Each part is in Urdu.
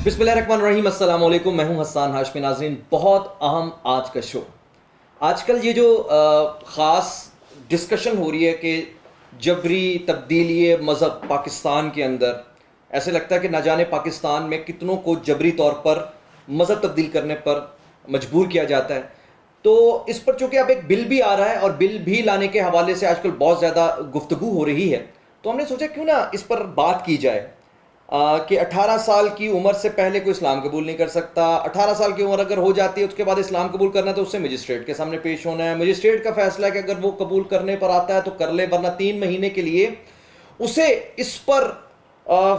بسم اللہ الرحمن الرحیم، السلام علیکم، میں ہوں حسان ہاشمی۔ ناظرین، بہت اہم آج کا شو۔ آج کل یہ جو خاص ڈسکشن ہو رہی ہے کہ جبری تبدیلی مذہب پاکستان کے اندر، ایسے لگتا ہے کہ نہ جانے پاکستان میں کتنوں کو جبری طور پر مذہب تبدیل کرنے پر مجبور کیا جاتا ہے۔ تو اس پر چونکہ اب ایک بل بھی آ رہا ہے اور بل بھی لانے کے حوالے سے آج کل بہت زیادہ گفتگو ہو رہی ہے، تو ہم نے سوچا کیوں نہ اس پر بات کی جائے کہ 18 سال کی عمر سے پہلے کوئی اسلام قبول نہیں کر سکتا۔ 18 سال کی عمر اگر ہو جاتی ہے اس کے بعد اسلام قبول کرنا ہے تو اس سے مجسٹریٹ کے سامنے پیش ہونا ہے۔ مجسٹریٹ کا فیصلہ ہے کہ اگر وہ قبول کرنے پر آتا ہے تو کر لے، ورنہ 3 مہینے کے لیے اسے اس پر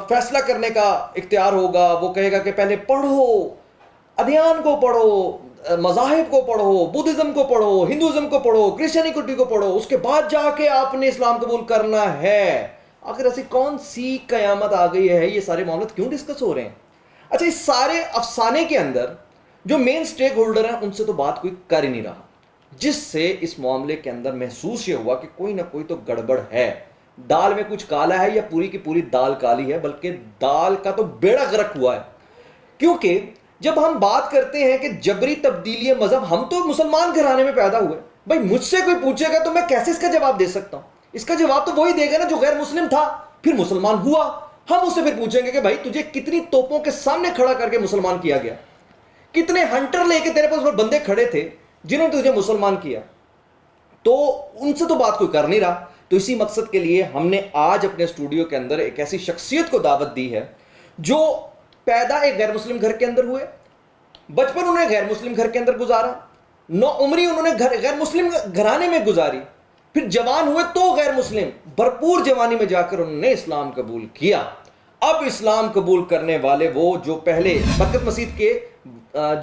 فیصلہ کرنے کا اختیار ہوگا۔ وہ کہے گا کہ پہلے پڑھو، ادیان کو پڑھو، مذاہب کو پڑھو، بدھزم کو پڑھو، ہندوازم کو پڑھو، کرسچینٹی کو پڑھو، اس کے بعد جا کے آپ نے اسلام قبول کرنا ہے۔ آخر ایسی کون سی قیامت آ گئی ہے؟ یہ سارے معاملات کیوں ڈسکس ہو رہے ہیں؟ اچھا، اس سارے افسانے کے اندر جو مین سٹیک ہولڈر ہیں ان سے تو بات کوئی کر ہی نہیں رہا، جس سے اس معاملے کے اندر محسوس یہ ہوا کہ کوئی نہ کوئی تو گڑبڑ ہے۔ دال میں کچھ کالا ہے یا پوری کی پوری دال کالی ہے، بلکہ دال کا تو بیڑا غرق ہوا ہے۔ کیونکہ جب ہم بات کرتے ہیں کہ جبری تبدیلی مذہب، ہم تو مسلمان گھرانے میں پیدا ہوئے، بھائی مجھ سے کوئی پوچھے گا تو میں کیسے اس کا جواب دے سکتا ہوں؟ اس کا جواب تو وہی دے گا نا جو غیر مسلم تھا پھر مسلمان ہوا۔ ہم اس سے پھر پوچھیں گے کہ بھائی تجھے کتنی توپوں کے سامنے کھڑا کر کے مسلمان کیا گیا، کتنے ہنٹر لے کے تیرے پاس بندے کھڑے تھے جنہوں نے تجھے مسلمان کیا؟ تو ان سے تو بات کوئی کر نہیں رہا۔ تو اسی مقصد کے لیے ہم نے آج اپنے اسٹوڈیو کے اندر ایک ایسی شخصیت کو دعوت دی ہے جو پیدا ایک غیر مسلم گھر کے اندر ہوئے، بچپن انہوں نے غیر مسلم گھر کے اندر گزارا، نوعمری انہوں نے غیر مسلم گھرانے میں گزاری، پھر جوان ہوئے تو غیر مسلم، بھرپور جوانی میں جا کر انہوں نے اسلام قبول کیا۔ اب اسلام قبول کرنے والے وہ جو پہلے برکت مسیح کے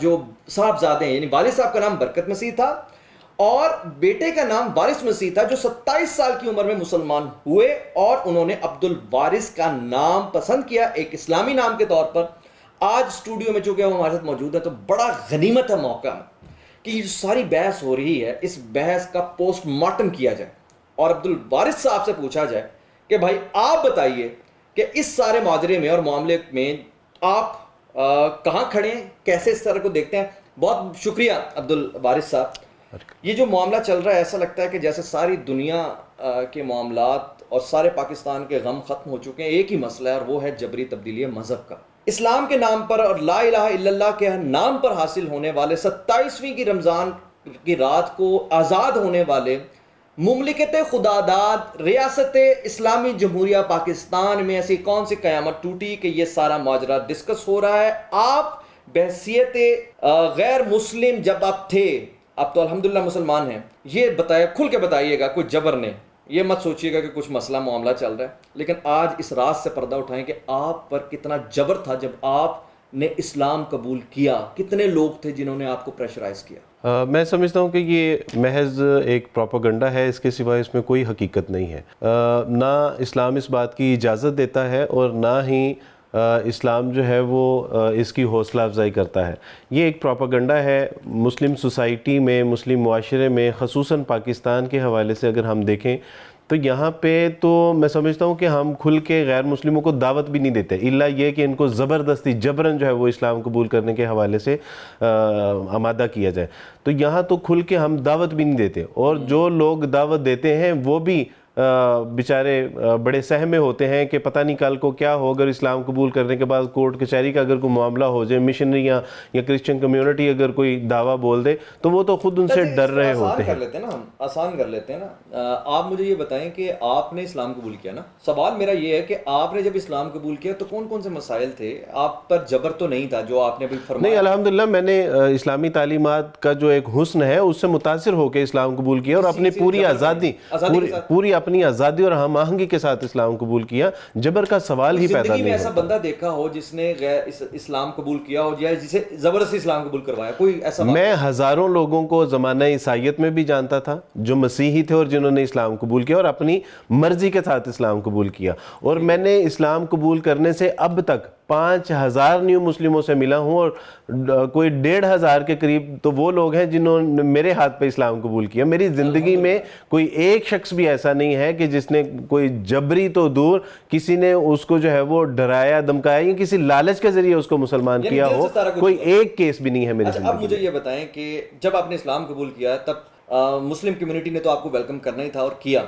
جو صاحبزادے ہیں، یعنی والد صاحب کا نام برکت مسیح تھا اور بیٹے کا نام وارث مسیح تھا، جو 27 سال کی عمر میں مسلمان ہوئے اور انہوں نے عبد الوارث کا نام پسند کیا ایک اسلامی نام کے طور پر۔ آج اسٹوڈیو میں چونکہ وہ ہمارے ساتھ موجود ہے تو بڑا غنیمت ہے موقع کہ یہ ساری بحث ہو رہی ہے، اس بحث کا پوسٹ مارٹم کیا جائے اور عبد الوارث صاحب سے پوچھا جائے کہ بھائی آپ بتائیے کہ اس سارے ماجرے میں اور معاملے میں آپ کہاں کھڑے ہیں، کیسے اس طرح کو دیکھتے ہیں؟ بہت شکریہ عبد الوارث صاحب۔ یہ جو معاملہ چل رہا ہے ایسا لگتا ہے کہ جیسے ساری دنیا کے معاملات اور سارے پاکستان کے غم ختم ہو چکے ہیں، ایک ہی مسئلہ ہے اور وہ ہے جبری تبدیلی مذہب کا۔ اسلام کے نام پر اور لا الہ الا اللہ کے نام پر حاصل ہونے والے 27ویں کی رمضان کی رات کو آزاد ہونے والے مملکت خداداد ریاست اسلامی جمہوریہ پاکستان میں ایسی کون سی قیامت ٹوٹی کہ یہ سارا ماجرا ڈسکس ہو رہا ہے؟ آپ بحیثیت غیر مسلم جب آپ تھے، آپ تو الحمدللہ مسلمان ہیں، یہ بتائے کھل کے بتائیے گا، کوئی جبر نہیں، یہ مت سوچیے گا کہ کچھ مسئلہ معاملہ چل رہا ہے، لیکن آج اس راز سے پردہ اٹھائیں کہ آپ پر کتنا جبر تھا جب آپ نے اسلام قبول کیا، کتنے لوگ تھے جنہوں نے آپ کو پریشرائز کیا؟ میں سمجھتا ہوں کہ یہ محض ایک پروپیگنڈا ہے، اس کے سوا اس میں کوئی حقیقت نہیں ہے۔ نہ اسلام اس بات کی اجازت دیتا ہے اور نہ ہی اسلام جو ہے وہ اس کی حوصلہ افزائی کرتا ہے۔ یہ ایک پروپیگنڈا ہے۔ مسلم سوسائٹی میں، مسلم معاشرے میں، خصوصاً پاکستان کے حوالے سے اگر ہم دیکھیں تو یہاں پہ تو میں سمجھتا ہوں کہ ہم کھل کے غیر مسلموں کو دعوت بھی نہیں دیتے، الا یہ کہ ان کو زبردستی جبراً جو ہے وہ اسلام قبول کرنے کے حوالے سے آمادہ کیا جائے۔ تو یہاں تو کھل کے ہم دعوت بھی نہیں دیتے، اور جو لوگ دعوت دیتے ہیں وہ بھی بیچارے بڑے سہمے ہوتے ہیں کہ پتہ نہیں کل کو کیا ہو، اگر اسلام قبول کرنے کے بعد کورٹ کچہری کا اگر کوئی معاملہ ہو جائے، مشنری یا کرسچن کمیونٹی اگر کوئی دعویٰ بول دے تو وہ تو خود ان سے ڈر رہے ہوتے ہیں۔ آسان کر لیتے ہیں نا۔ آپ مجھے یہ بتائیں کہ آپ نے اسلام قبول کیا نا، سوال میرا یہ ہے کہ آپ نے جب اسلام قبول کیا تو کون کون سے مسائل تھے؟ آپ پر جبر تو نہیں تھا جو آپ نے ابھی فرمایا؟ نہیں، الحمدللہ میں نے اسلامی تعلیمات کا جو ایک حسن ہے اس سے متاثر ہو کے اسلام قبول کیا اور اپنی پوری آزادی اور ہم آہنگی کے ساتھ اسلام قبول کیا۔ جبر کا سوال ہی پیدا نہیں ہوتا۔ زندگی میں ایسا بندہ دیکھا ہو جس نے اسلام قبول کیا ہو یا جسے زبردستی اسلام قبول کروایا؟ کوئی ایسا؟ میں ہزاروں لوگوں کو زمانہ عیسائیت میں بھی جانتا تھا جو مسیحی تھے اور جنہوں نے اسلام قبول کیا اور اپنی مرضی کے ساتھ اسلام قبول کیا، اور میں نے اسلام قبول کرنے سے اب تک 5,000 نیو مسلموں سے ملا ہوں اور کوئی 1,500 کے قریب تو وہ لوگ ہیں جنہوں نے میرے ہاتھ پہ اسلام قبول کیا. میری زندگی میں کوئی ایک شخص بھی ایسا نہیں ہے کہ جس نے کوئی جبری تو دور کسی نے اس کو جو ہے وہ ڈرایا دھمکایا یا کسی لالچ کے ذریعے اس کو مسلمان کیا ہو, کوئی ایک کیس بھی نہیں ہے میری زندگی. اب مجھے یہ بتائیں کہ جب آپ نے اسلام قبول کیا تب مسلم کمیونٹی نے تو آپ کو ویلکم کرنا ہی تھا اور کیا,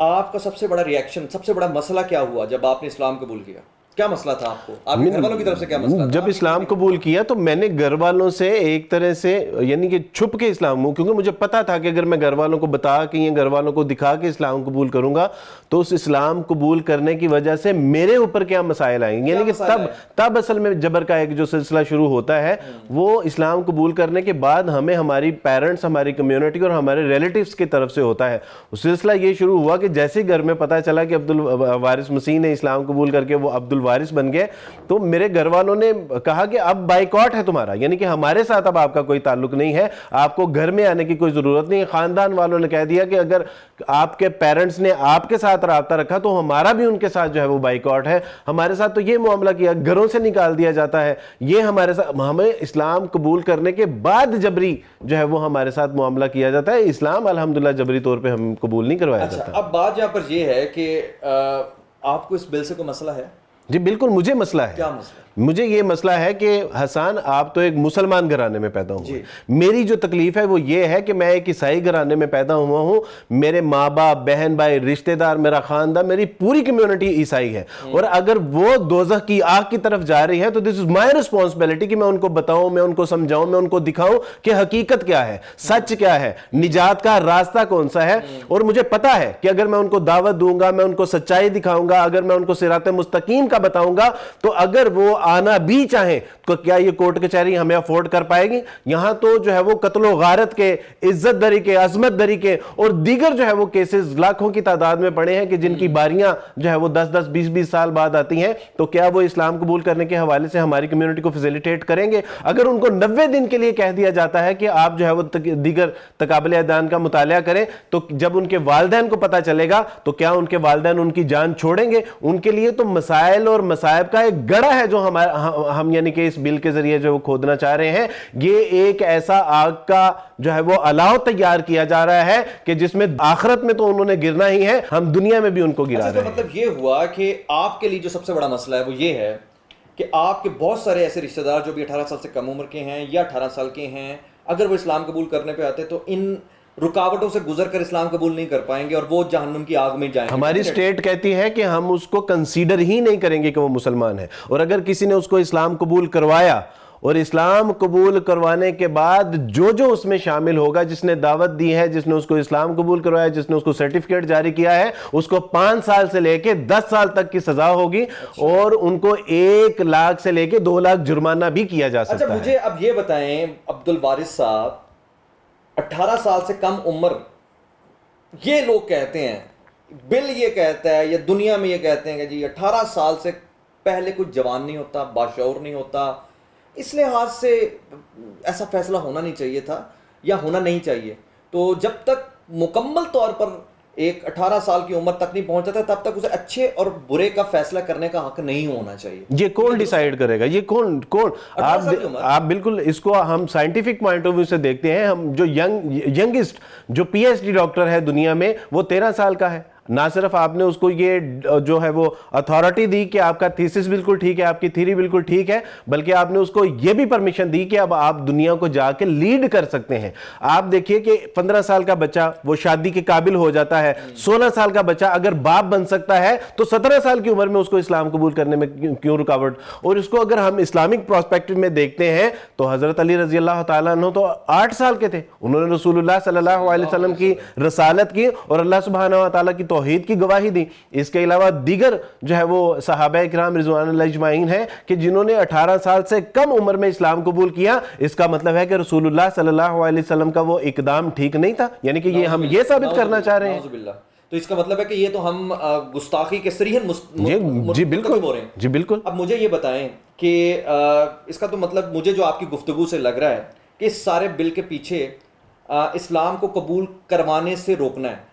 آپ کا سب سے بڑا ریئیکشن, سب سے بڑا مسئلہ کیا ہوا جب آپ نے اسلام قبول کیا؟ کیا مسئلہ تھا آپ کو, آپ کے گھر والوں کی طرف سے کیا مسئلہ تھا؟ جب اسلام قبول کیا تو میں نے گھر والوں سے ایک طرح سے یعنی کہ چھپ کے اسلام ہوں, کیونکہ مجھے پتا تھا کہ اگر میں گھر والوں کو بتا کے یا گھر والوں کو دکھا کے اسلام قبول کروں گا تو اس اسلام قبول کرنے کی وجہ سے میرے اوپر کیا مسائل آئیں گے. یعنی کہ تب اصل میں جبر کا ایک جو سلسلہ شروع ہوتا ہے وہ اسلام قبول کرنے کے بعد ہمیں ہماری پیرنٹس, ہماری کمیونٹی اور ہمارے ریلیٹیوز کی طرف سے ہوتا ہے. سلسلہ یہ شروع ہوا کہ جیسے گھر میں پتا چلا کہ عبد الوارث مسیح نے اسلام قبول کر کے وہ عبد الوارث بن گئے, تو میرے گھر والوں نے کہا کہ اب بائیکاٹ ہے تمہارا, یعنی کہ ہمارے ساتھ اب آپ کا کوئی تعلق نہیں ہے, آپ کو گھر میں آنے کی کوئی ضرورت نہیں. خاندان والوں نے کہہ دیا کہ اگر آپ کے پیرنٹس نے آپ کے ساتھ رابطہ رکھا تو ہمارا بھی ان کے ساتھ جو ہے وہ بائیکاٹ ہے. ہمارے ساتھ تو یہ معاملہ کیا, گھروں سے نکال دیا جاتا ہے. یہ ہمارے ساتھ, ہمیں اسلام قبول کرنے کے بعد جبری جو ہے وہ ہمارے ساتھ معاملہ کیا جاتا ہے. اسلام الحمدللہ جبری طور پہ ہم قبول نہیں کروایا جاتا. اب بات یہاں پر یہ ہے کہ آپ کو اس بل سے کوئی مسئلہ ہے؟ جی بالکل مجھے مسئلہ ہے. کیا مسئلہ؟ مجھے یہ مسئلہ ہے کہ حسان آپ تو ایک مسلمان گھرانے میں پیدا ہوا. میری جو تکلیف ہے وہ یہ ہے کہ میں ایک عیسائی گھرانے میں پیدا ہوا ہوں. میرے ماں باپ, بہن بھائی, رشتہ دار, میرا خاندان, میری پوری کمیونٹی عیسائی ہے, اور اگر وہ دوزخ کی آگ کی طرف جا رہی ہے تو دس از مائی رسپانسبلٹی کہ میں ان کو بتاؤں, میں ان کو سمجھاؤں, میں ان کو دکھاؤں کہ حقیقت کیا ہے, سچ کیا ہے, نجات کا راستہ کون سا ہے. اور مجھے پتا ہے کہ اگر میں ان کو دعوت دوں گا, میں ان کو سچائی دکھاؤں گا, اگر میں ان کو صراط مستقیم کا بتاؤں گا, تو اگر وہ آنا بھی چاہیں تو کیا یہ کورٹ کچہری ہمیں افورڈ کر پائے گی؟ یہاں تو جو ہے وہ قتل و غارت کے, عزت دری کے, عظمت دری کے اور دیگر جو ہے وہ کیسز لاکھوں کی تعداد میں پڑے ہیں کہ جن کی باریاں جو ہے وہ 10-10, 20-20 سال بعد آتی ہیں. تو کیا وہ اسلام قبول کرنے کے حوالے سے ہماری کمیونٹی کو فیسیلیٹیٹ کریں گے؟ اگر ان کو 90 دن کے لیے کہہ دیا جاتا ہے کہ آپ جو ہے وہ دیگر تقابل ادیان کا مطالعہ کریں, تو جب ان کے والدین کو پتا چلے گا تو کیا ان کے والدین ان کی جان چھوڑیں گے؟ ان کے لیے تو مسائل اور مصائب کا ایک گڑھا ہے جو ہم یعنی کہ اس بل کے ذریعے جو کھودنا چاہ رہے ہیں. یہ ایک ایسا آگ کا جو ہے وہ الاؤ تیار کیا جا رہا ہے کہ جس میں آخرت میں تو انہوں نے گرنا ہی ہے, ہم دنیا میں بھی ان کو گرا رہے ہیں. مطلب یہ ہوا کہ آپ کے لیے جو سب سے بڑا مسئلہ ہے وہ یہ ہے کہ آپ کے بہت سارے ایسے رشتہ دار جو بھی 18 سال سے کم عمر کے ہیں یا 18 سال کے ہیں, اگر وہ اسلام قبول کرنے پہ آتے تو ان رکاوٹوں سے گزر کر اسلام قبول نہیں کر پائیں گے اور وہ جہنم کی آگ میں جائیں گے. ہماری اسٹیٹ کہتی ہے کہ ہم اس کو کنسیڈر ہی نہیں کریں گے کہ وہ مسلمان ہے, اور اگر کسی نے اس کو اسلام قبول کروایا اور اسلام قبول کروانے کے بعد جو جو اس میں شامل ہوگا, جس نے دعوت دی ہے, جس نے اس کو اسلام قبول کروایا, جس نے اس کو سرٹیفکیٹ جاری کیا ہے, اس کو 5 سال سے لے کے 10 سال تک کی سزا ہوگی, اور ان کو 1 لاکھ سے لے کے 2 لاکھ جرمانہ بھی کیا جا سکتا ہے. اچھا مجھے اب یہ بتائیں, عبد الوارث صاحب 18 سال سے کم عمر, یہ لوگ کہتے ہیں, بل یہ کہتا ہے یا دنیا میں یہ کہتے ہیں کہ جی 18 سال سے پہلے کوئی جوان نہیں ہوتا, باشعور نہیں ہوتا, اس لحاظ سے ایسا فیصلہ ہونا نہیں چاہیے تھا یا ہونا نہیں چاہیے. تو جب تک مکمل طور پر ایک 18 سال کی عمر تک نہیں پہنچا تھا تب تک اسے اچھے اور برے کا فیصلہ کرنے کا حق نہیں ہونا چاہیے. یہ کون ڈیسائیڈ کرے گا؟ یہ کون آپ بالکل اس کو ہم سائنٹیفک پوائنٹ آف ویو سے دیکھتے ہیں. ہم جو ینگسٹ جو پی ایچ ڈی ڈاکٹر ہے دنیا میں وہ 13 سال کا ہے. نہ صرف آپ نے اس کو یہ جو ہے وہ اتھارٹی دی کہ آپ کا تھیسس بالکل ٹھیک ہے, آپ کی تھیری بالکل ٹھیک ہے, بلکہ آپ نے اس کو یہ بھی پرمیشن دی کہ اب آپ دنیا کو جا کے لیڈ کر سکتے ہیں. آپ دیکھیے کہ 15 سال کا بچہ وہ شادی کے قابل ہو جاتا ہے, 16 سال کا بچہ اگر باپ بن سکتا ہے تو 17 سال کی عمر میں اس کو اسلام قبول کرنے میں کیوں رکاوٹ؟ اور اس کو اگر ہم اسلامک پرسپیکٹو میں دیکھتے ہیں تو حضرت علی رضی اللہ تعالیٰ عنہ تو 8 سال کے تھے, انہوں نے رسول اللہ صلی اللہ علیہ وسلم کی رسالت کی اور اللہ سبحانہ و تعالیٰ کی توحید کی گواہی دی. اس کے علاوہ دیگر جو ہے وہ صحابہ کرام رضوان اللہ اجمعین ہیں کہ جنہوں نے 18 سال سے کم عمر میں اسلام قبول کیا. اس کا مطلب ہے کہ رسول اللہ صلی اللہ علیہ وسلم کا وہ اقدام ٹھیک نہیں تھا, یعنی کہ یہ ہم یہ ثابت کرنا چاہ رہے ہیں. تو اس کا مطلب ہے کہ یہ تو ہم گستاخی کے صریحاً جی بالکل ہو رہے ہیں. جی بالکل. اب مجھے یہ بتائیں کہ اس کا تو مطلب مجھے جو آپ کی گفتگو سے لگ رہا ہے کہ اس سارے بل کے پیچھے اسلام کو قبول کروانے سے روکنا ہے,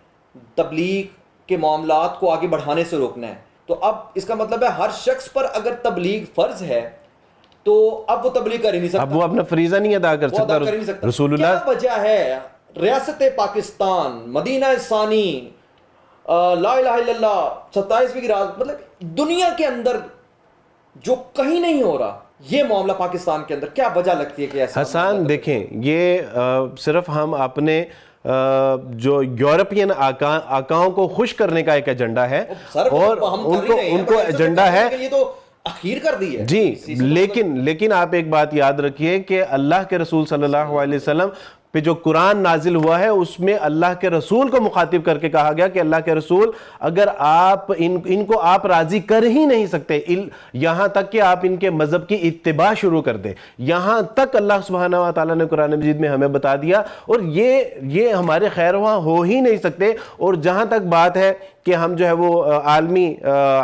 تبلیغ کے معاملات کو آگے بڑھانے سے روکنا ہے, تو اب اس کا مطلب ہے ہر شخص پر اگر تبلیغ فرض ہے تو اب وہ تبلیغ کر ہی نہیں سکتا, اب وہ اپنا فریضہ نہیں ادا کر سکتا. رسول اللہ کیا وجہ ہے ریاست پاکستان, مدینہ ثانی, لا الہ الا اللہ, 27ویں کی رات, مطلب دنیا کے اندر جو کہیں نہیں ہو رہا یہ معاملہ پاکستان کے اندر, کیا وجہ لگتی ہے کہ ایسا؟ حسان دیکھیں, یہ صرف ہم اپنے جو یورپین آقاؤں کو خوش کرنے کا ایک ایجنڈا ہے اور ان کو ایجنڈا ہے, یہ تو اخیر کر دی ہے جی. لیکن آپ ایک بات یاد رکھیے کہ اللہ کے رسول صلی اللہ علیہ وسلم پہ جو قرآن نازل ہوا ہے اس میں اللہ کے رسول کو مخاطب کر کے کہا گیا کہ اللہ کے رسول اگر آپ ان کو آپ راضی کر ہی نہیں سکتے یہاں تک کہ آپ ان کے مذہب کی اتباع شروع کر دیں, یہاں تک اللہ سبحانہ و تعالیٰ نے قرآن مجید میں ہمیں بتا دیا, اور یہ ہمارے خیر وہاں ہو ہی نہیں سکتے. اور جہاں تک بات ہے کہ ہم جو ہے وہ عالمی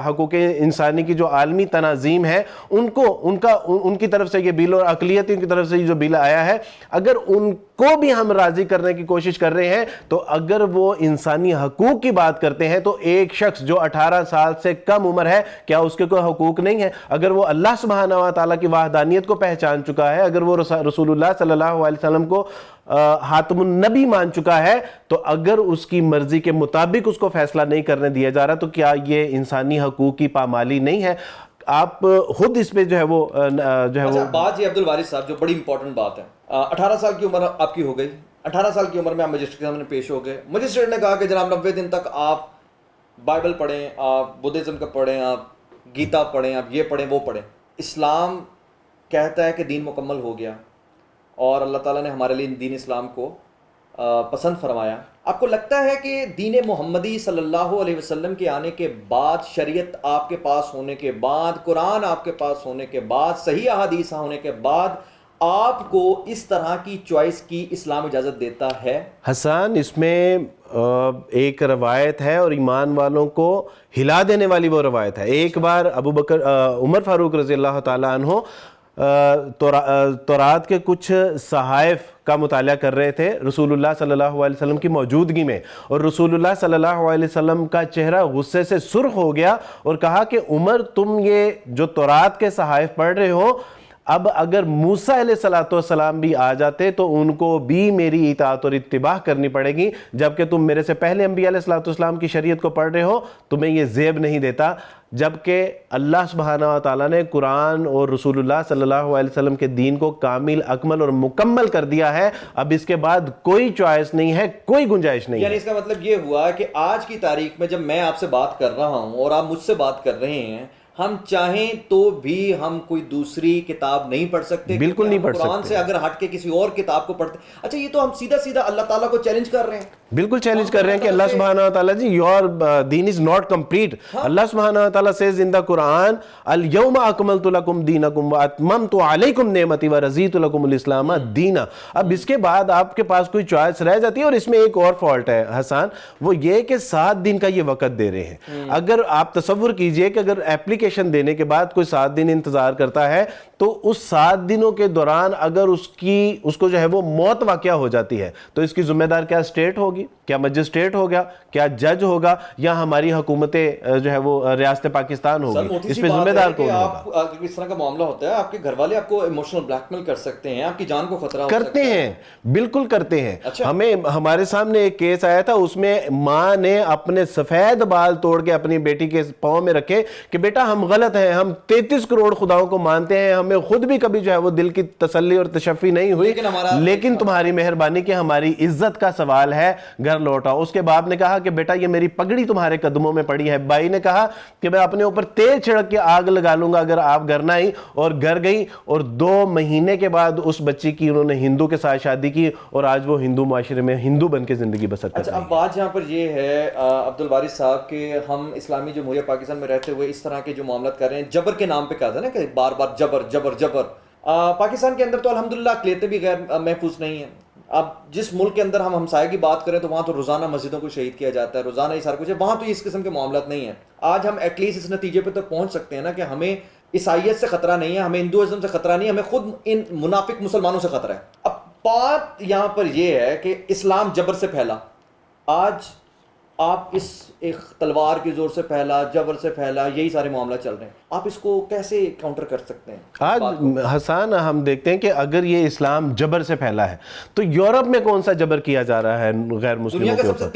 حقوق انسانی کی جو عالمی تناظیم ہے ان کی طرف سے یہ بل, اور اقلیتوں کی طرف سے یہ جو بل آیا ہے, اگر ان کو بھی ہم راضی کرنے کی کوشش کر رہے ہیں تو اگر وہ انسانی حقوق کی بات کرتے ہیں تو ایک شخص جو 18 سال سے کم عمر ہے کیا اس کے کوئی حقوق نہیں ہے؟ اگر وہ اللہ سبحانہ و تعالیٰ کی وحدانیت کو پہچان چکا ہے, اگر وہ رسول اللہ صلی اللہ علیہ وسلم کو خاتم النبی مان چکا ہے, تو اگر اس کی مرضی کے مطابق اس کو فیصلہ نہیں کرنے دیا جا رہا تو کیا یہ انسانی حقوق کی پامالی نہیں ہے؟ آپ خود اس پہ جو ہے وہ بات یہ عبدالوارث صاحب جو بڑی امپورٹنٹ بات ہے, 18 سال کی عمر آپ کی ہو گئی, 18 سال کی عمر میں آپ مجسٹریٹ کے سامنے پیش ہو گئے, مجسٹریٹ نے کہا کہ جناب 90 دن تک آپ بائبل پڑھیں, آپ بدھزم کا پڑھیں, آپ گیتا پڑھیں, آپ یہ پڑھیں وہ پڑھیں. اسلام کہتا ہے کہ دین مکمل ہو گیا اور اللہ تعالیٰ نے ہمارے لیے دین اسلام کو پسند فرمایا. آپ کو لگتا ہے کہ دین محمدی صلی اللہ علیہ وسلم کے آنے کے بعد, شریعت آپ کے پاس ہونے کے بعد, قرآن آپ کے پاس ہونے کے بعد, صحیح احادیث ہونے کے بعد, آپ کو اس طرح کی چوائس کی اسلام اجازت دیتا ہے؟ حسان, اس میں ایک روایت ہے اور ایمان والوں کو ہلا دینے والی وہ روایت ہے. ایک بار عمر فاروق رضی اللہ تعالیٰ عنہ تورات کے کچھ صحائف کا مطالعہ کر رہے تھے رسول اللہ صلی اللہ علیہ وسلم کی موجودگی میں, اور رسول اللہ صلی اللہ علیہ وسلم کا چہرہ غصے سے سرخ ہو گیا اور کہا کہ عمر, تم یہ جو تورات کے صحائف پڑھ رہے ہو, اب اگر موسیٰ علیہ السلام بھی آ جاتے تو ان کو بھی میری اطاعت اور اتباع کرنی پڑے گی, جبکہ تم میرے سے پہلے انبیاء علیہ السلام کی شریعت کو پڑھ رہے ہو, تمہیں یہ زیب نہیں دیتا. جبکہ اللہ سبحانہ و تعالیٰ نے قرآن اور رسول اللہ صلی اللہ علیہ وسلم کے دین کو کامل, اکمل اور مکمل کر دیا ہے. اب اس کے بعد کوئی چوائس نہیں ہے, کوئی گنجائش نہیں ہے. یعنی اس کا مطلب یہ ہوا کہ آج کی تاریخ میں جب میں آپ سے بات کر رہا ہوں اور آپ مجھ سے بات کر رہے ہیں, ہم چاہیں تو بھی ہم کوئی دوسری کتاب نہیں پڑھ سکتے, بالکل نہیں پڑھ سکتے. قرآن سے اگر ہٹ کے کسی اور کتاب کو پڑھتے, اچھا یہ تو ہم سیدھا اللہ تعالیٰ کو چیلنج کر رہے ہیں. بالکل چیلنج کر رہے ہیں کہ اللہ سبحانہ و تعالیٰ جی, یور دین از ناٹ کمپلیٹ. اللہ سبحانہ و تعالیٰ says in the Quran, اليوم اکملت لکم دینکم واتممت علیکم نعمتی ورضیت لکم الاسلام دینا. اب اس کے بعد آپ کے پاس کوئی چوائس رہ جاتی ہے, اور اس میں ایک اور فالٹ ہے حسان, وہ یہ کہ 7 دن کا یہ وقت دے رہے ہیں. اگر آپ تصور کیجئے کہ اگر ایپلیکیشن دینے کے بعد کوئی 7 دن انتظار کرتا ہے تو اس 7 دنوں کے دوران اگر اس کو جو ہے وہ موت واقع ہو جاتی ہے تو اس کی ذمہ دار کیا اسٹیٹ ہوگی, کیا مجسٹریٹ ہوگا, کیا جج ہوگا, یا ہماری حکومتیں جو ہے وہ ریاست پاکستان ہوگی؟ اس پہ ذمہ دار کون ہوگا؟ اس طرح کا معاملہ ہوتا ہے, آپ کے گھر والے آپ کو ایموشنل بلیک میل کر سکتے ہیں, آپ کی جان کو خطرہ کرتے ہیں, بالکل کرتے ہیں. ہمارے سامنے ایک کیس آیا تھا, اس میں ماں نے اپنے سفید بال توڑ کے اپنی بیٹی کے پاؤں میں رکھے کہ بیٹا ہم غلط ہیں, ہم 33 کروڑ خداؤں کو مانتے ہیں, ہمیں خود بھی کبھی جو ہے وہ دل کی تسلی اور تشفی نہیں ہوئی, لیکن تمہاری مہربانی کہ ہماری عزت کا سوال ہے, گھر لوٹا. اس کے باپ نے کہا کہ بیٹا یہ میری پگڑی تمہارے قدموں میں پڑی ہے. بھائی نے کہا کہ میں اپنے اوپر تیل چھڑک کے آگ لگا لوں گا اگر آپ گھر نہ آئی, اور گھر گئی, اور 2 مہینے کے بعد اس بچی کی انہوں نے ہندو کے ساتھ شادی کی, اور آج وہ ہندو معاشرے میں ہندو بن کے زندگی بسر کر رہی ہے. اب بات یہاں پر یہ ہے عبدالوارث صاحب کہ ہم اسلامی جمہوریہ پاکستان میں رہتے ہوئے اس طرح کے جو معاملات کر رہے ہیں, جبر کے نام پہ کہا تھا نا کہ بار بار جبر جبر جبر. پاکستان کے اندر تو الحمدللہ اقلیتیں بھی غیر محفوظ نہیں ہیں. اب جس ملک کے اندر ہم ہمسائے کی بات کریں تو وہاں تو روزانہ مسجدوں کو شہید کیا جاتا ہے, روزانہ ہی سارا کچھ ہے, وہاں تو اس قسم کے معاملات نہیں ہیں. آج ہم ایٹ لیسٹ اس نتیجے پہ تک پہنچ سکتے ہیں نا کہ ہمیں عیسائیت سے خطرہ نہیں ہے, ہمیں ہندوازم سے خطرہ نہیں ہے, ہمیں خود ان منافق مسلمانوں سے خطرہ ہے. اب بات یہاں پر یہ ہے کہ اسلام جبر سے پھیلا. آج آپ اس ایک تلوار کے زور سے پھیلا, جبر سے پھیلا, یہی سارے معاملہ چل رہے ہیں, آپ اس کو کیسے کاؤنٹر کر سکتے ہیں؟ آج حسان ہم دیکھتے ہیں کہ اگر یہ اسلام جبر سے پھیلا ہے تو یورپ میں کون سا جبر کیا جا رہا ہے غیر مسلموں کے اوپر؟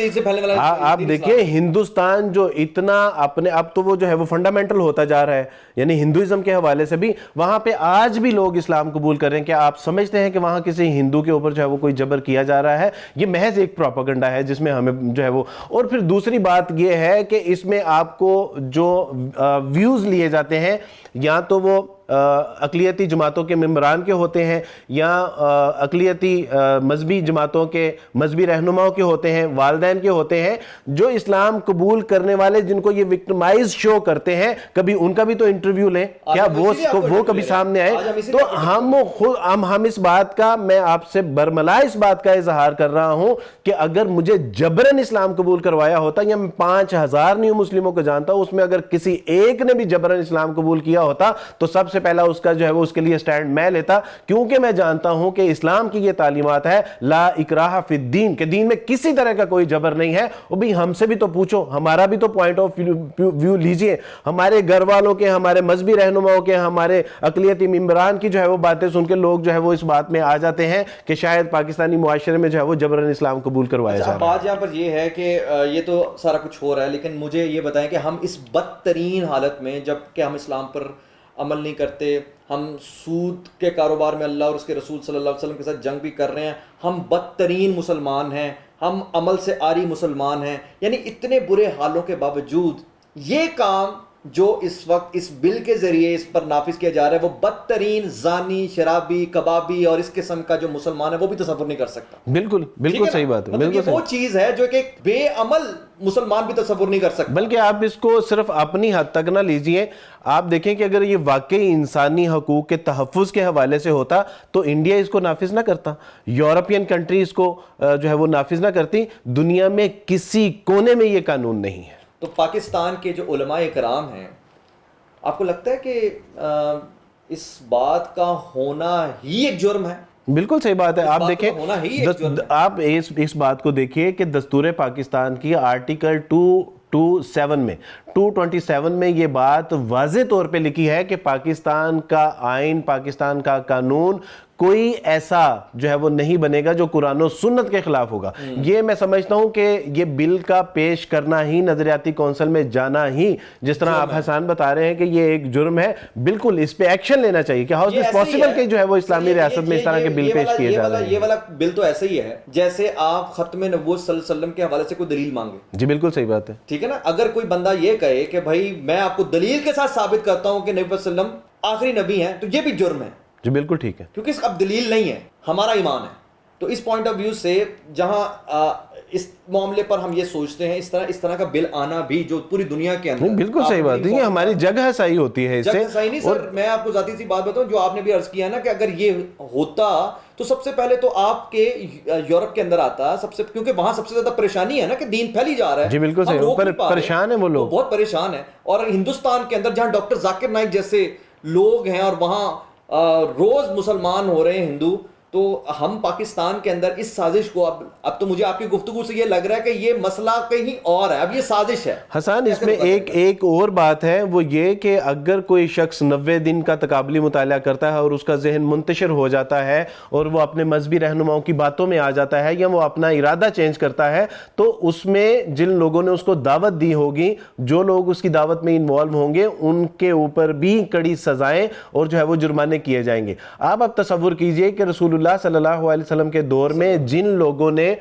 آپ دیکھیں ہندوستان جو اتنا اپنے اب تو وہ جو ہے وہ فنڈامنٹل ہوتا جا رہا ہے, یعنی ہندوازم کے حوالے سے بھی وہاں پہ آج بھی لوگ اسلام قبول کر رہے ہیں. کہ آپ سمجھتے ہیں کہ وہاں کسی ہندو کے اوپر جو ہے وہ کوئی جبر کیا جا رہا ہے؟ یہ محض ایک پروپیگنڈا ہے جس میں ہمیں جو ہے وہ. اور پھر دوسری بات یہ ہے کہ اس میں آپ کو جو ویوز لیے جاتے ہیں یا تو وہ اقلیتی جماعتوں کے ممبران کے ہوتے ہیں یا اقلیتی مذہبی جماعتوں کے مذہبی رہنماؤں کے ہوتے ہیں, والدین کے ہوتے ہیں, جو اسلام قبول کرنے والے جن کو یہ وکٹمائز شو کرتے ہیں, کبھی ان کا بھی تو انٹرویو لیں, کیا وہ کبھی سامنے آئے؟ تو ہم اس بات کا, میں آپ سے برملا اس بات کا اظہار کر رہا ہوں کہ اگر مجھے جبرن اسلام قبول کروایا ہوتا, یا میں 5000 نیو مسلموں کو جانتا ہوں, اس میں اگر کسی ایک نے بھی جبرن اسلام قبول کیا ہوتا تو سب سے پہلا اس کا جو ہے وہ اس کے لیے سٹینڈ میں لیتا, کیونکہ میں جانتا ہوں کہ اسلام کی یہ تعلیمات ہے لا اکراہ فی الدین, کہ دین میں کسی طرح کا کوئی جبر نہیں ہے. وہ بھی ہم سے بھی تو پوچھو, ہمارا بھی تو پوائنٹ آف ویو لیجئے, ہمارے گھر والوں کے, ہمارے مذہبی رہنماؤں کے, ہمارے اقلیتی ممبران کی جو ہے وہ باتیں سن کے لوگ جو ہے وہ اس بات میں آ جاتے ہیں کہ شاید پاکستانی معاشرے میں جو ہے وہ جبرن اسلام قبول کروایا جا رہا ہے. بات یہاں پر یہ ہے کہ یہ تو سارا کچھ ہو رہا ہے, لیکن مجھے یہ بتائیں کہ ہم اس بدترین حالت میں, جب کہ ہم اسلام پر عمل نہیں کرتے, ہم سود کے کاروبار میں اللہ اور اس کے رسول صلی اللہ علیہ وسلم کے ساتھ جنگ بھی کر رہے ہیں, ہم بدترین مسلمان ہیں, ہم عمل سے عاری مسلمان ہیں, یعنی اتنے برے حالوں کے باوجود یہ کام جو اس وقت اس بل کے ذریعے اس پر نافذ کیا جا رہا ہے, وہ بدترین زانی, شرابی, کبابی اور اس قسم کا جو مسلمان ہے وہ بھی تصور نہیں کر سکتا. بالکل صحیح بات ہے. یہ وہ چیز ہے جو کہ ایک بے عمل مسلمان بھی تصور نہیں کر سکتا. بلکہ آپ اس کو صرف اپنی حد تک نہ لیجئے, آپ دیکھیں کہ اگر یہ واقعی انسانی حقوق کے تحفظ کے حوالے سے ہوتا تو انڈیا اس کو نافذ نہ کرتا, یورپین کنٹریز کو جو ہے وہ نافذ نہ کرتی. دنیا میں کسی کونے میں یہ قانون نہیں ہے. تو پاکستان کے جو علماء کرام ہیں, آپ کو لگتا ہے کہ اس بات کا ہونا ہی ایک جرم ہے؟ بالکل صحیح بات ہے. آپ دیکھیں, آپ اس بات کو دیکھیے کہ دستور پاکستان کی آرٹیکل 227 میں یہ بات واضح طور پہ لکھی ہے کہ پاکستان کا آئین, پاکستان کا قانون کوئی ایسا جو ہے وہ نہیں بنے گا جو قرآن و سنت کے خلاف ہوگا. یہ میں سمجھتا ہوں کہ یہ بل کا پیش کرنا ہی, نظریاتی کونسل میں جانا ہی, جس طرح آپ حسان بتا رہے ہیں کہ یہ ایک جرم ہے, بالکل اس پہ ایکشن لینا چاہیے. کہ ہاؤ از دس پاسبل کہ جو ہے وہ اسلامی ریاست میں اس طرح کے بل پیش کیے جا رہے ہیں؟ یہ والا بل تو ایسا ہی ہے جیسے آپ ختم نبوت صلی اللہ علیہ وسلم کے حوالے سے کوئی دلیل مانگے. جی بالکل صحیح بات ہے. ٹھیک ہے نا, اگر کوئی بندہ یہ کہے کہ بھائی میں آپ کو دلیل کے ساتھ ثابت کرتا ہوں کہ نبی صلی اللہ علیہ وسلم آخری نبی ہیں, تو یہ بھی جرم ہے. جی بالکل ٹھیک ہے, کیونکہ اس اب دلیل نہیں ہے, ہمارا ایمان ہے. تو اس پوائنٹ آف ویو سے جہاں اس معاملے پر ہم یہ سوچتے ہیں, اس طرح کا بل آنا بھی جو پوری دنیا کے اندر, بالکل صحیح بات ہے, یہ ہماری جگہ صحیح ہوتی ہے. اس سے صحیح نہیں سر, میں آپ کو ذاتی سی بات بتاؤں, جو آپ نے بھی عرض کیا نا کہ اگر یہ ہوتا تو سب سے پہلے تو آپ کے یورپ کے اندر آتا سب سے, کیونکہ وہاں سب سے زیادہ پریشانی ہے نا کہ دین پھیلی جا رہا ہے. جی بالکل صحیح, پریشان ہیں وہ لوگ, بہت پریشان ہیں. اور ہندوستان کے اندر جہاں ڈاکٹر ذاکر نائک جیسے لوگ ہیں اور وہاں روز مسلمان ہو رہے ہیں ہندو, تو ہم پاکستان کے اندر اس سازش کو اب تو مجھے آپ کی گفتگو سے یہ لگ رہا ہے کہ یہ مسئلہ کہیں اور ہے, اب یہ سازش ہے. حسان اس میں ایک اور بات ہے, وہ یہ کہ اگر کوئی شخص 90 دن کا تقابلی مطالعہ کرتا ہے اور اس کا ذہن منتشر ہو جاتا ہے اور وہ اپنے مذہبی رہنماؤں کی باتوں میں آ جاتا ہے یا وہ اپنا ارادہ چینج کرتا ہے, تو اس میں جن لوگوں نے اس کو دعوت دی ہوگی, جو لوگ اس کی دعوت میں انوالو ہوں گے, ان کے اوپر بھی کڑی سزائیں اور جو ہے وہ جرمانے کیے جائیں گے. آپ اب تصور کیجئے کہ رسول اللہ صلی اللہ علیہ وسلم کے دور میں جن لوگوں نے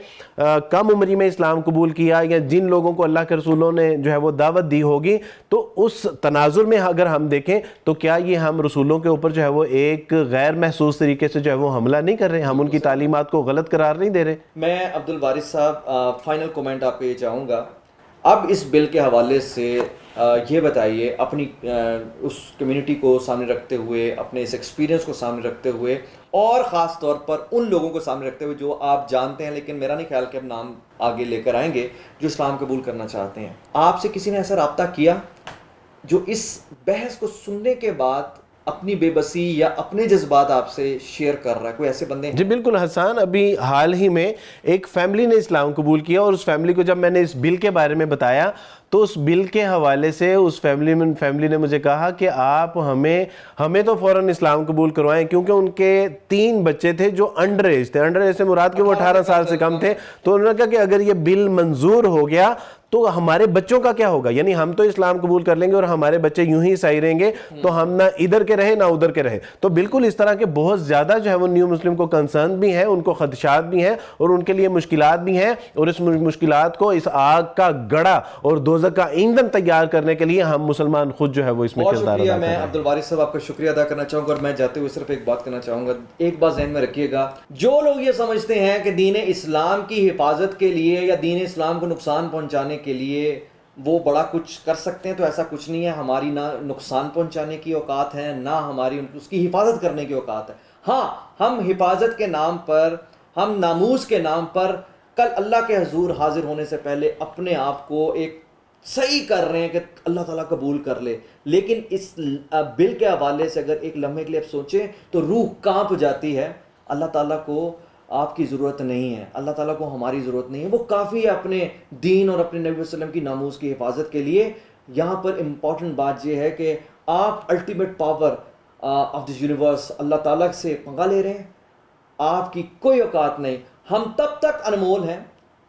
کم عمری میں اسلام قبول کیا, یا جن لوگوں کو اللہ کے رسولوں نے جو ہے وہ دعوت دی ہوگی, تو اس تناظر میں اگر ہم دیکھیں تو کیا یہ ہم رسولوں کے اوپر جو ہے وہ ایک غیر محسوس طریقے سے جو ہے وہ حملہ نہیں کر رہے, ہم ان کی تعلیمات کو غلط قرار نہیں دے رہے؟ میں عبد الوارث صاحب فائنل کومنٹ آپ کو یہ چاہوں گا, اب اس بل کے حوالے سے یہ بتائیے, اپنی اس کمیونٹی کو سامنے رکھتے ہوئے, اپنے اس ایکسپیرینس کو سامنے رکھتے ہوئے, اور خاص طور پر ان لوگوں کو سامنے رکھتے ہوئے جو آپ جانتے ہیں لیکن میرا نہیں خیال کہ اب نام آگے لے کر آئیں گے, جو اسلام قبول کرنا چاہتے ہیں, آپ سے کسی نے ایسا رابطہ کیا جو اس بحث کو سننے کے بعد اپنی بے بسی یا اپنے جذبات آپ سے شیئر کر رہا ہے؟ کوئی ایسے بندے ہیں؟ جی بالکل حسان، ابھی حال ہی میں ایک فیملی نے اسلام قبول کیا، اور اس فیملی کو جب میں نے اس بل کے بارے میں بتایا تو اس بل کے حوالے سے اس فیملی نے مجھے کہا کہ آپ ہمیں تو فوراً اسلام قبول کروائیں، کیونکہ ان کے 3 بچے تھے جو انڈر ایج تھے. انڈر ایج سے مراد کہ وہ 18 سال سے کم تھے. تو انہوں نے کہا کہ اگر یہ بل منظور ہو گیا تو ہمارے بچوں کا کیا ہوگا؟ یعنی ہم تو اسلام قبول کر لیں گے اور ہمارے بچے یوں ہی عیسائی رہیں گے، تو ہم نہ ادھر کے رہے نہ ادھر کے رہے. تو بالکل اس طرح کے بہت زیادہ جو ہے وہ نیو مسلم کو کنسرن بھی ہیں، ان کو خدشات بھی ہیں، اور ان کے لیے مشکلات بھی ہیں. اور اس مشکلات کو، اس آگ کا گڑا اور دوزخ کا ایندھن تیار کرنے کے لیے ہم مسلمان خود جو ہے وہ اس میں کردار ادا کر رہے ہیں. میں عبدالوارث صاحب آپ کا شکریہ ادا کرنا چاہوں گا، اور میں جاتے ہوئے صرف ایک بات کرنا چاہوں گا. ایک بات ذہن میں رکھیے گا، جو لوگ یہ سمجھتے ہیں کہ دین اسلام کی حفاظت کے لیے یا دین اسلام کو نقصان پہنچانے کے لیے وہ بڑا کچھ کر سکتے ہیں، تو ایسا کچھ نہیں ہے. ہماری نہ نقصان پہنچانے کی اوقات ہے، نہ ہماری اس کی حفاظت کرنے کی اوقات ہے. ہاں، ہم حفاظت کے نام پر، ہم ناموس کے نام پر کل اللہ کے حضور حاضر ہونے سے پہلے اپنے آپ کو ایک صحیح کر رہے ہیں کہ اللہ تعالیٰ قبول کر لے. لیکن اس بل کے حوالے سے اگر ایک لمحے کے لیے آپ سوچیں تو روح کانپ جاتی ہے. اللہ تعالیٰ کو آپ کی ضرورت نہیں ہے، اللہ تعالیٰ کو ہماری ضرورت نہیں ہے. وہ کافی ہے اپنے دین اور اپنے نبی صلی اللہ علیہ وسلم کی ناموس کی حفاظت کے لیے. یہاں پر امپورٹنٹ بات یہ ہے کہ آپ ultimate power of the universe Allah تعالیٰ سے پنگا لے رہے ہیں. آپ کی کوئی اوقات نہیں. ہم تب تک انمول ہیں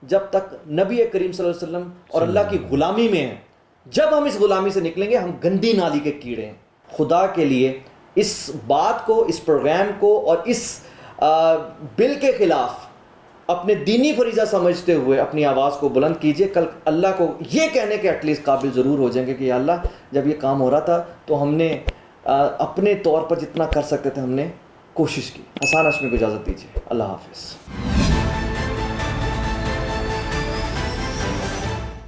جب تک نبی کریم صلی اللہ علیہ وسلم اور اللہ کی غلامی میں ہیں. جب ہم اس غلامی سے نکلیں گے ہم گندی نالی کے کیڑے ہیں. خدا کے لیے اس بات کو، اس پروگرام کو اور اس بل کے خلاف اپنے دینی فریضہ سمجھتے ہوئے اپنی آواز کو بلند کیجئے. کل اللہ کو یہ کہنے کے ایٹ لیسٹ قابل ضرور ہو جائیں گے کہ یا اللہ، جب یہ کام ہو رہا تھا تو ہم نے اپنے طور پر جتنا کر سکتے تھے ہم نے کوشش کی. حسان ہاشمی کو اجازت دیجیے. اللہ حافظ.